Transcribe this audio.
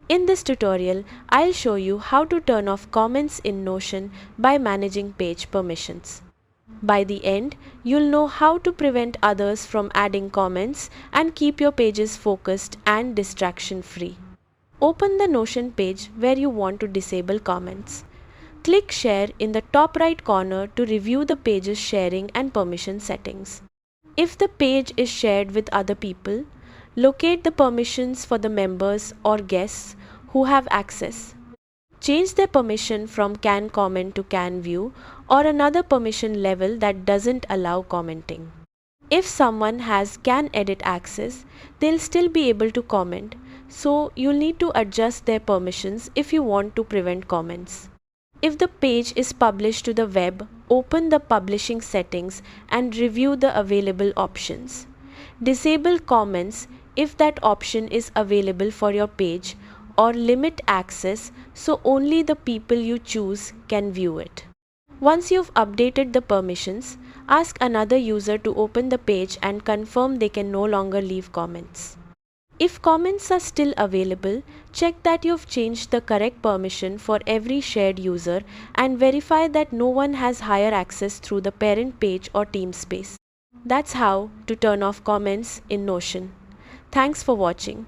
In this tutorial, I'll show you how to turn off comments in Notion by managing page permissions. By the end, you'll know how to prevent others from adding comments and keep your pages focused and distraction-free. Open the Notion page where you want to disable comments. Click Share in the top right corner to review the page's sharing and permission settings. If the page is shared with other people, locate the permissions for the members or guests who have access. Change their permission from Can Comment to Can View or another permission level that doesn't allow commenting. If someone has Can Edit access, they'll still be able to comment, so you'll need to adjust their permissions if you want to prevent comments. If the page is published to the web, open the publishing settings and review the available options. Disable comments if that option is available for your page, or limit access so only the people you choose can view it. Once you've updated the permissions, ask another user to open the page and confirm they can no longer leave comments. If comments are still available, check that you've changed the correct permission for every shared user and verify that no one has higher access through the parent page or team space. That's how to turn off comments in Notion. Thanks for watching.